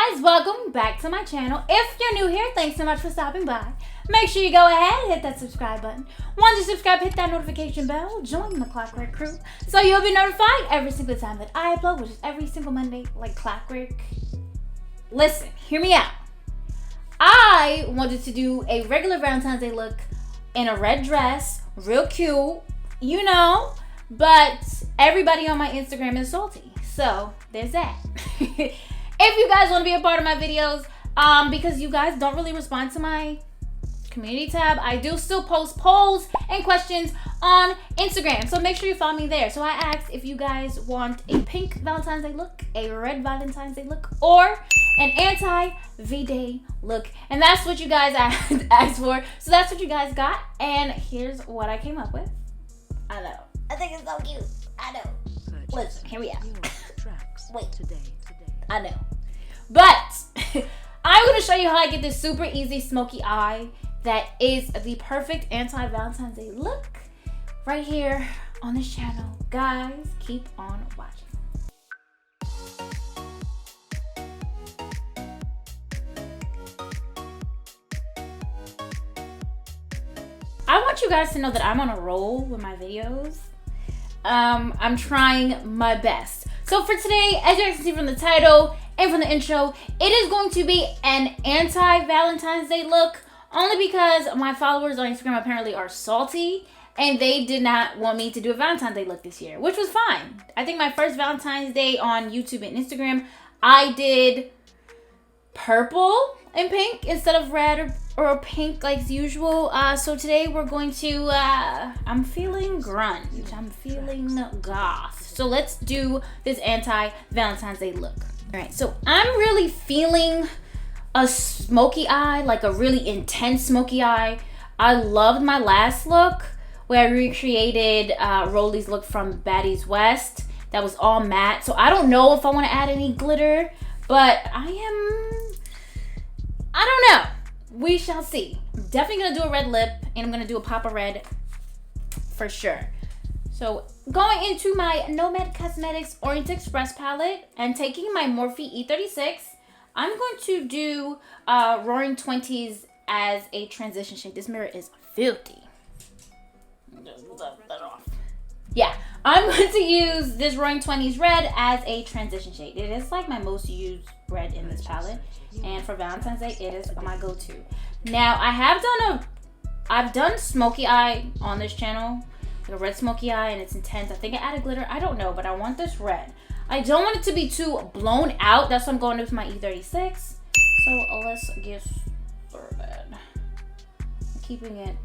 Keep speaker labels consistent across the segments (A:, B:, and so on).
A: guys, welcome back to my channel. If you're new here, thanks so much for stopping by. Make sure you go ahead and hit that subscribe button. Once you subscribe, hit that notification bell, join the Clockwork crew, so you'll be notified every single time that I upload, which is every single Monday, like clockwork. Listen, hear me out. I wanted to do a regular Valentine's Day look in a red dress, real cute, you know, but everybody on my Instagram is salty. So there's that. If you guys want to be a part of my videos, because you guys don't really respond to my community tab, I do still post polls and questions on Instagram. So make sure you follow me there. So I asked if you guys want a pink Valentine's Day look, a red Valentine's Day look, or an anti-V-Day look. And that's what you guys asked for. So that's what you guys got. And here's what I came up with. I know. I think it's so cute. I know. Listen, here we are. Wait. I know. But I'm going to show you how I get this super easy smoky eye that is the perfect anti-Valentine's Day look right here on this channel. Guys, keep on watching. I want you guys to know that I'm on a roll with my videos. I'm trying my best. So for today, as you guys can see from the title and from the intro, it is going to be an anti-Valentine's Day look, only because my followers on Instagram apparently are salty and they did not want me to do a Valentine's Day look this year, which was fine. I think my first Valentine's Day on YouTube and Instagram, I did purple and pink instead of red or pink like usual. So today we're going to, I'm feeling grunge, I'm feeling goth. So let's do this anti-Valentine's Day look. All right, so I'm really feeling a smoky eye, like a really intense smoky eye. I loved my last look where I recreated Rolly's look from Baddies West. That was all matte. So I don't know if I want to add any glitter, but I don't know. We shall see. I'm definitely going to do a red lip, and I'm going to do a pop of red for sure. So going into my Nomad Cosmetics Orient Express palette and taking my Morphe E36, I'm going to do Roaring 20s as a transition shade. This mirror is filthy. Just rub that off. Yeah, I'm going to use this Roaring 20s red as a transition shade. It is like my most used red in this palette. And for Valentine's Day, it is my go-to. Now, I've done smoky eye on this channel. Like a red smoky eye, and it's intense. I think I added glitter. I don't know, but I want this red. I don't want it to be too blown out. That's why I'm going with my E36. So let's get started. Keeping it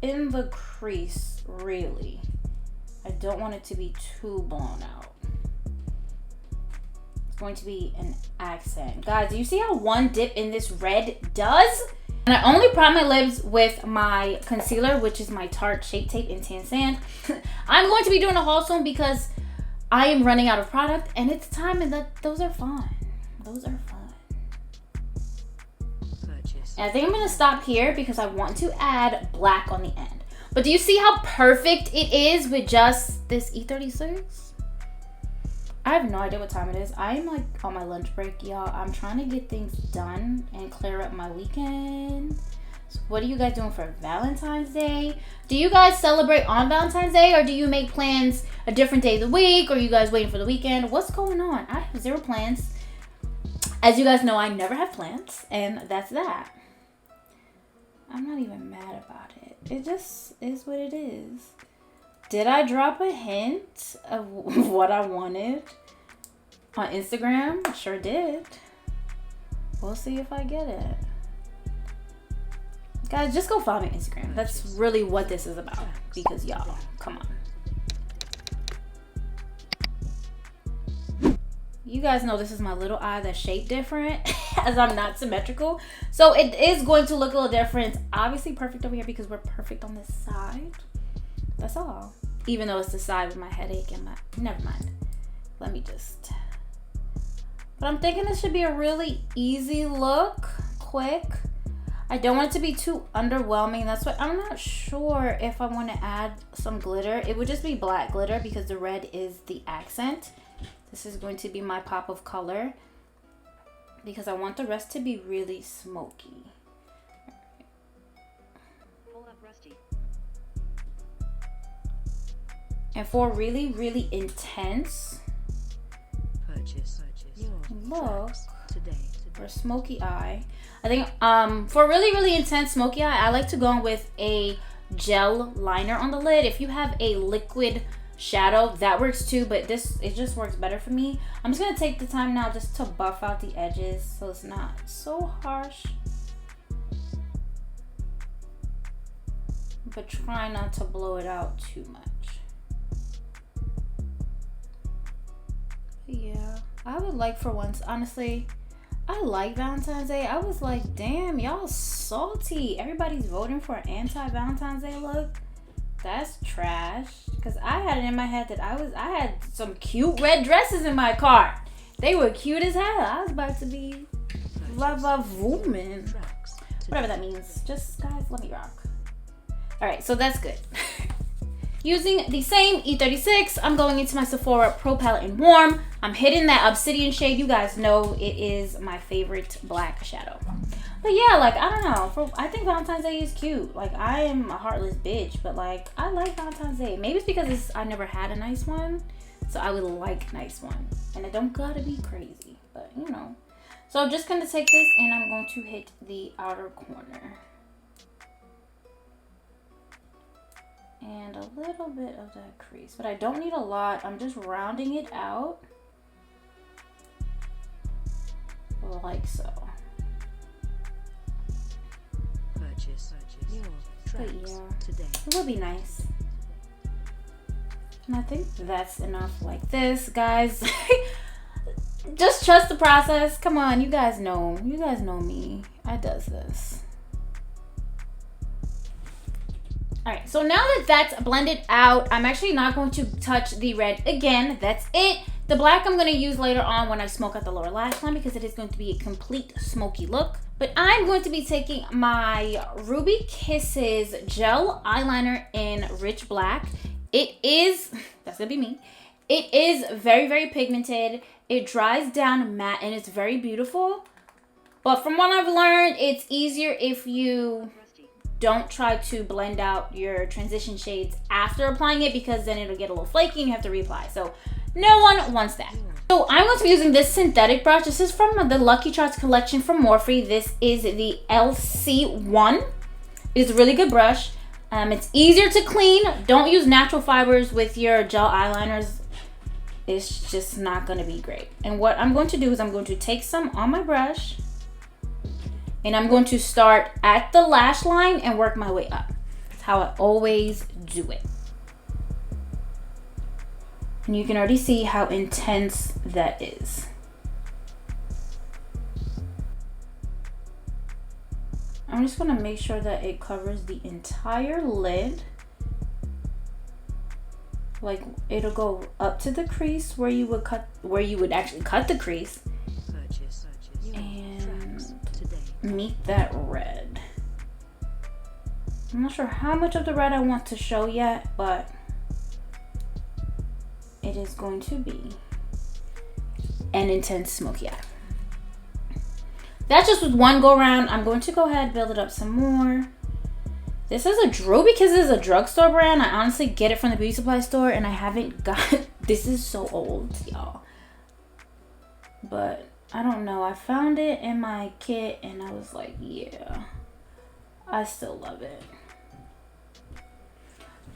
A: in the crease, really. I don't want it to be too blown out. It's going to be an accent. Guys, do you see how one dip in this red does? And I only prime my lips with my concealer, which is my Tarte Shape Tape in Tan Sand. I'm going to be doing a haul soon because I am running out of product, and it's time, and those are fun. Those are fun. And I think I'm going to stop here because I want to add black on the end. But do you see how perfect it is with just this E36? I have no idea what time it is. I'm like on my lunch break, y'all. I'm trying to get things done and clear up my weekend. So what are you guys doing for Valentine's Day? Do you guys celebrate on Valentine's Day, or do you make plans a different day of the week, or are you guys waiting for the weekend? What's going on? I have zero plans. As you guys know, I never have plans, and that's that. I'm not even mad about it. It just is what it is. Did I drop a hint of what I wanted on Instagram? I sure did. We'll see if I get it. Guys, just go follow me on Instagram. That's really what this is about. Because y'all, come on. You guys know this is my little eye that's shaped different as I'm not symmetrical. So it is going to look a little different. It's obviously perfect over here because we're perfect on this side. That's all. Even though it's the side with my headache and my... Never mind. Let me just... But I'm thinking this should be a really easy look. Quick. I don't want it to be too underwhelming. That's why I'm not sure if I want to add some glitter. It would just be black glitter because the red is the accent. This is going to be my pop of color. because I want the rest to be really smoky. And for really, really intense look for smoky eye, I think for really, really intense smoky eye, I like to go in with a gel liner on the lid. If you have a liquid shadow, that works too, but it just works better for me. I'm just gonna take the time now just to buff out the edges so it's not so harsh, but try not to blow it out too much. Yeah, I would like for once, honestly, I like Valentine's Day. I was like, damn, y'all salty. Everybody's voting for an anti-Valentine's Day look. That's trash. Because I had it in my head that I had some cute red dresses in my cart. They were cute as hell. I was about to be lava woman. Whatever that means. Just, guys, let me rock. Alright, so that's good. Using the same E36, I'm going into my Sephora Pro Palette in Warm. I'm hitting that obsidian shade. You guys know it is my favorite black shadow. But yeah, like, I don't know. I think Valentine's Day is cute. Like, I am a heartless bitch, but like, I like Valentine's Day. Maybe it's because I never had a nice one, so I would like nice one. And it don't gotta be crazy, but you know. So I'm just gonna take this and I'm going to hit the outer corner. And a little bit of that crease, but I don't need a lot. I'm just rounding it out like so. But yeah, it would be nice. And I think that's enough like this, guys. Just trust the process. Come on, you guys know me. I does this. Alright, so now that that's blended out, I'm actually not going to touch the red again. That's it. The black I'm going to use later on when I smoke out the lower lash line because it is going to be a complete smoky look. But I'm going to be taking my Ruby Kisses gel eyeliner in Rich Black. It is, that's going to be me. It is very, very pigmented. It dries down matte and it's very beautiful. But from what I've learned, it's easier if you don't try to blend out your transition shades after applying it because then it'll get a little flaky and you have to reapply. So no one wants that. So I'm going to be using this synthetic brush. This is from the Lucky Charms collection from Morphe. This is the LC1. It's a really good brush. It's easier to clean. Don't use natural fibers with your gel eyeliners. It's just not going to be great. And what I'm going to do is I'm going to take some on my brush and I'm going to start at the lash line and work my way up. That's how I always do it. And you can already see how intense that is. I'm just gonna make sure that it covers the entire lid. Like it'll go up to the crease where you would actually cut the crease. And meet that red. I'm not sure how much of the red I want to show yet, but it is going to be an intense smoky eye. That's just with one go around. I'm going to go ahead and build it up some more. This is a Ruby Kisses is a drugstore brand. I honestly get it from the beauty supply store and I haven't got, this is so old, y'all. But I don't know. I found it in my kit and I was like, yeah, I still love it.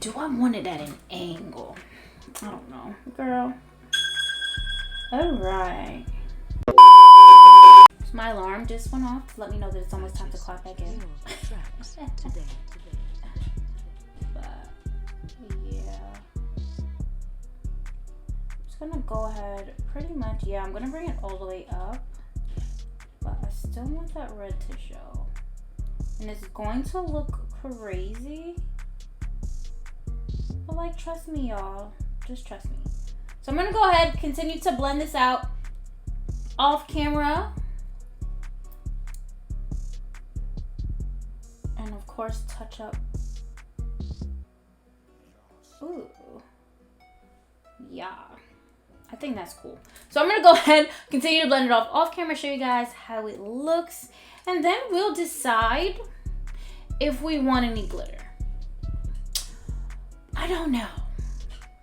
A: Do I want it at an angle? I don't know, girl. All right. So my alarm just went off to let me know that it's almost time to clock back in. But yeah, I'm just gonna go ahead pretty much. Yeah, I'm gonna bring it all the way up, but I still want that red to show. And it's going to look crazy. But like, trust me, y'all. Just trust me. So I'm gonna go ahead, continue to blend this out off camera. And of course, touch up. Ooh. Yeah. I think that's cool. So I'm gonna go ahead, continue to blend it off camera, show you guys how it looks, and then we'll decide if we want any glitter. I don't know,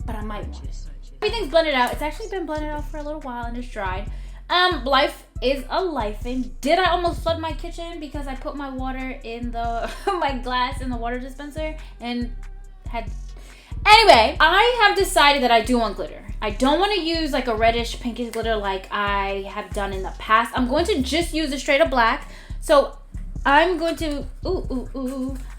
A: but I might want it. Everything's blended out. It's actually been blended out for a little while and it's dried. Life is a lifing. Did I almost flood my kitchen because I put my water in the my glass in the water dispenser and had. Anyway, I have decided that I do want glitter. I don't want to use like a reddish pinkish glitter like I have done in the past. I'm going to just use a straight up black. So I'm going to, I'm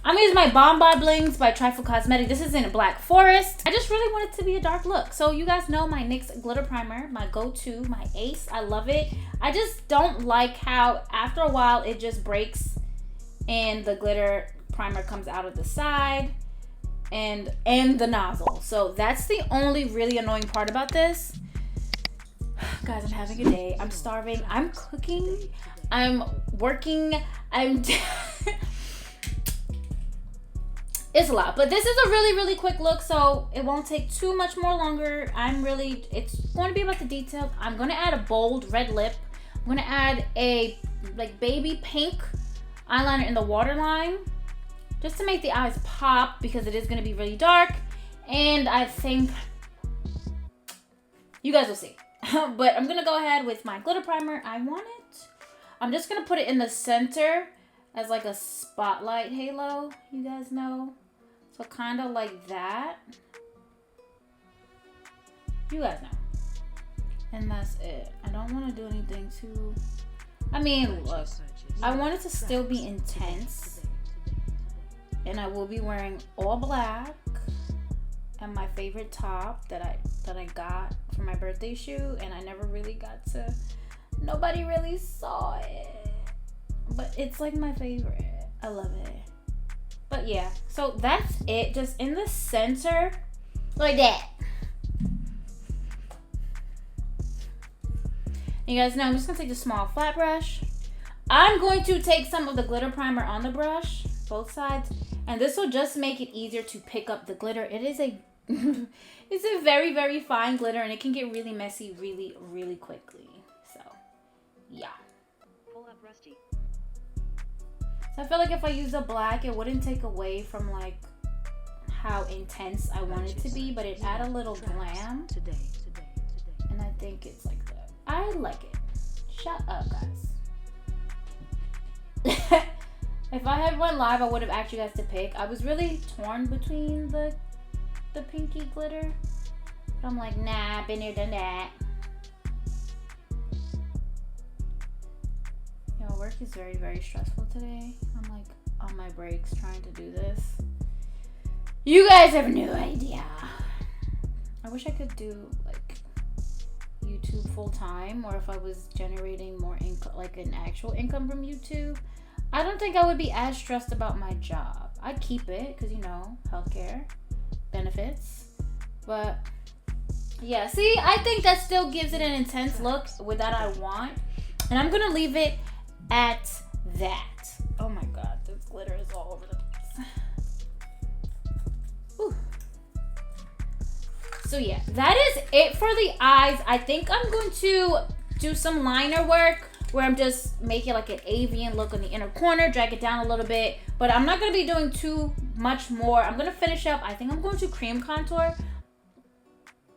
A: gonna use my Bon Bon Blings by Trifle Cosmetic. This is in a Black Forest. I just really want it to be a dark look. So you guys know my NYX glitter primer, my go-to, my ace. I love it. I just don't like how after a while it just breaks and the glitter primer comes out of the side and the nozzle. So that's the only really annoying part about this. Guys, I'm having a day. I'm starving. I'm cooking. I'm working. It's a lot, but this is a really quick look, so it won't take too much more longer. It's going to be about the details. I'm going to add a bold red lip. I'm going to add a like baby pink eyeliner in the waterline just to make the eyes pop because it is going to be really dark, and I think you guys will see. But I'm going to go ahead with my glitter primer. I'm just going to put it in the center as like a spotlight halo, you guys know. So kind of like that. You guys know. And that's it. I don't want to do anything too... I mean, look. I want it to still be intense. And I will be wearing all black. And my favorite top that I got for my birthday shoot. And I never really got to... Nobody really saw it. But it's like my favorite. I love it. But yeah, so that's it. Just in the center, like that. You guys know I'm just gonna take a small flat brush. I'm going to take some of the glitter primer on the brush, both sides, and this will just make it easier to pick up the glitter. It is a it's a very fine glitter, and it can get really messy really quickly. So yeah. So I feel like if I use a black, it wouldn't take away from like how intense I want it to be, but it add a little glam. And I think it's like that. I like it. Shut up, guys. If I had went live, I would have asked you guys to pick. I was really torn between the pinky glitter. But I'm like, nah, been there, done that. Work is very stressful today. I'm like on my breaks trying to do this. You guys have no idea. I wish I could do like YouTube full time, or if I was generating more income, like an actual income from YouTube. I don't think I would be as stressed about my job. I'd keep it because, you know, healthcare benefits. But yeah, see, I think that still gives it an intense look with that I want. And I'm gonna leave it at that. Oh my god, this glitter is all over the place. Whew. So yeah, that is it for the eyes. I think I'm going to do some liner work where I'm just making like an avian look on the inner corner, drag it down a little bit, but I'm not going to be doing too much more. I'm going to finish up. I think I'm going to cream contour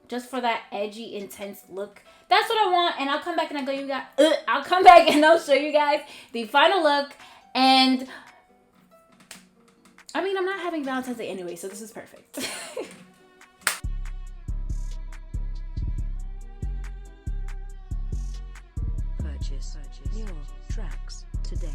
A: just for that edgy, intense look. That's what I want, and I'll come back and I'll come back and I'll show you guys the final look. And I mean, I'm not having Valentine's Day anyway, so this is perfect.
B: Purchase your tracks today.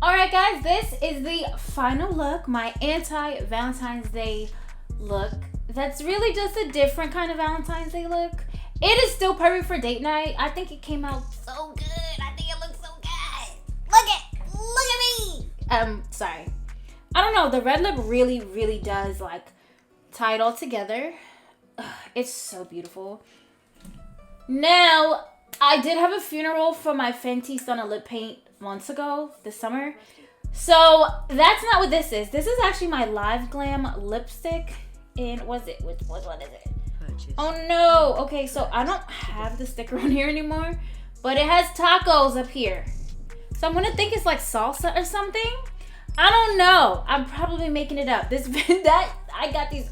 A: Alright guys, this is the final look, my anti-Valentine's Day look. That's really just a different kind of Valentine's Day look. It is still perfect for date night. I think it came out so good. I think it looks so good. Look at me. Sorry. I don't know, the red lip really does like tie it all together. Ugh, it's so beautiful. Now, I did have a funeral for my Fenty Stunna lip paint months ago, this summer. So that's not what this is. This is actually my Live Glam lipstick. And what is it? Which one is it?
B: Purchase.
A: Oh no. Okay, so I don't have the sticker on here anymore, but it has tacos up here. So I'm gonna think it's like salsa or something. I don't know. I'm probably making it up. I got these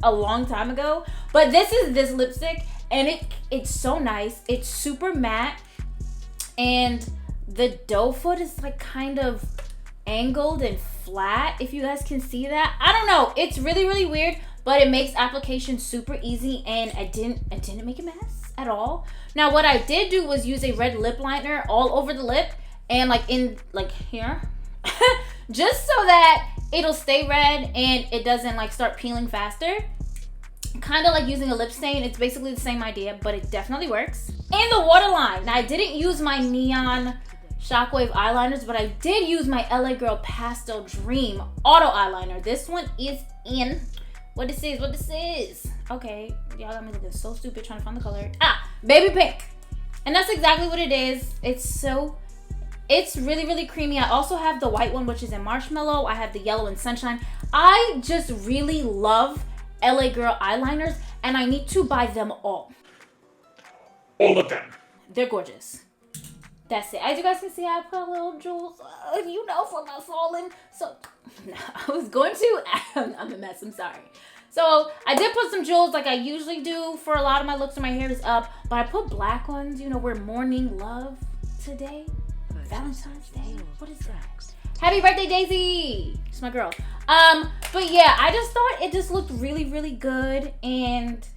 A: a long time ago, but this is this lipstick, and it's so nice. It's super matte, and the doe foot is like kind of angled and flat, if you guys can see that. I don't know, it's really, really weird, but it makes application super easy, and I didn't make a mess at all. Now what I did do was use a red lip liner all over the lip, and like in like here just so that it'll stay red and it doesn't like start peeling faster. Kind of like using a lip stain. It's basically the same idea, but it definitely works. And the waterline. Now I didn't use my neon Shockwave eyeliners, but I did use my LA Girl Pastel Dream auto eyeliner. This one is in what this is. Okay, y'all got me looking so stupid trying to find the color. Baby pink. And that's exactly what it is. It's really, really creamy. I also have the white one, which is in Marshmallow. I have the yellow in Sunshine. I just really love LA Girl eyeliners, and I need to buy them all.
C: All of them.
A: They're gorgeous. That's it. As you guys can see, I put little jewels, you know, for my falling. So, no, I was going to. I'm a mess. I'm sorry. So, I did put some jewels like I usually do for a lot of my looks when my hair is up. But I put black ones. You know, we're mourning love today. Valentine's Day. What is that? Happy birthday, Daisy. It's my girl. But yeah, I just thought it just looked really, really good. And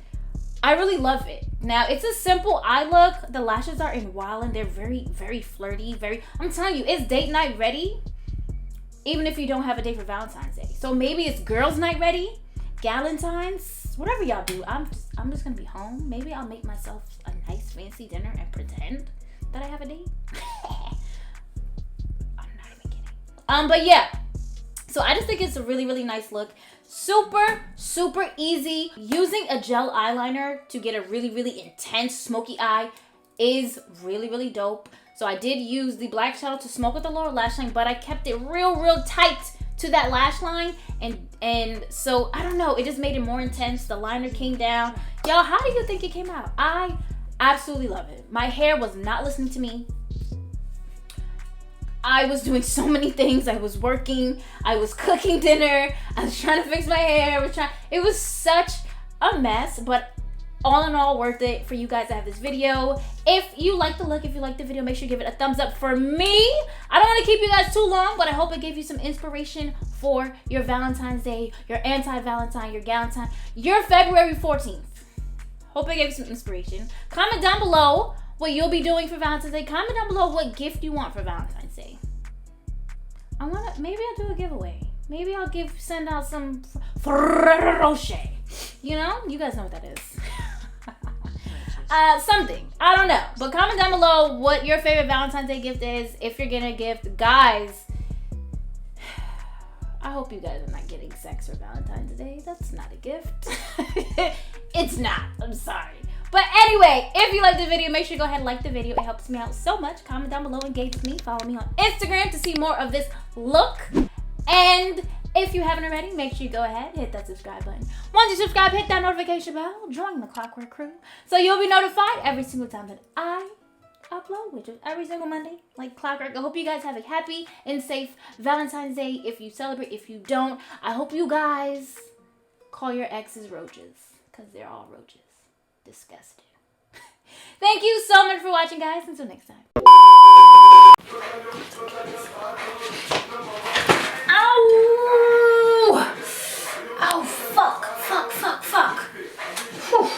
A: I really love it. Now, it's a simple eye look. The lashes are in Wild, and they're very, very flirty. I'm telling you, it's date night ready, even if you don't have a date for Valentine's Day. So maybe it's girls' night ready, Galentine's, whatever y'all do. I'm just gonna be home. Maybe I'll make myself a nice fancy dinner and pretend that I have a date. I'm not even kidding. But yeah. So I just think it's a really, really nice look. Super, super easy. Using a gel eyeliner to get a really, really intense smoky eye is really, really dope. So I did use the black shadow to smoke with the lower lash line, but I kept it real, real tight to that lash line. And so, I don't know, it just made it more intense. The liner came down. Y'all, how do you think it came out? I absolutely love it. My hair was not listening to me. I was doing so many things. I was working. I was cooking dinner. I was trying to fix my hair. It was such a mess, but all in all, worth it for you guys to have this video. If you like the look, if you like the video, make sure you give it a thumbs up for me. I don't want to keep you guys too long, but I hope it gave you some inspiration for your Valentine's Day, your ANTI Valentine, your Galentine, your February 14th. Hope it gave you some inspiration. Comment down below what you'll be doing for Valentine's Day. Comment down below what gift you want for Valentine's Day. Maybe I'll do a giveaway. Maybe I'll send out some Ferrero Rocher. You know, you guys know what that is. Something. I don't know. But comment down below what your favorite Valentine's Day gift is. If you're getting a gift, guys, I hope you guys are not getting sex for Valentine's Day. That's not a gift. It's not. I'm sorry. But anyway, if you liked the video, make sure you go ahead and like the video. It helps me out so much. Comment down below, engage with me. Follow me on Instagram to see more of this look. And if you haven't already, make sure you go ahead, hit that subscribe button. Once you subscribe, hit that notification bell. Join the Clockwork crew so you'll be notified every single time that I upload, which is every single Monday, like clockwork. I hope you guys have a happy and safe Valentine's Day. If you celebrate, if you don't, I hope you guys call your exes roaches, because they're all roaches. Disgusting. Thank you so much for watching, guys. Until next time. Ow! Oh, fuck. Whew.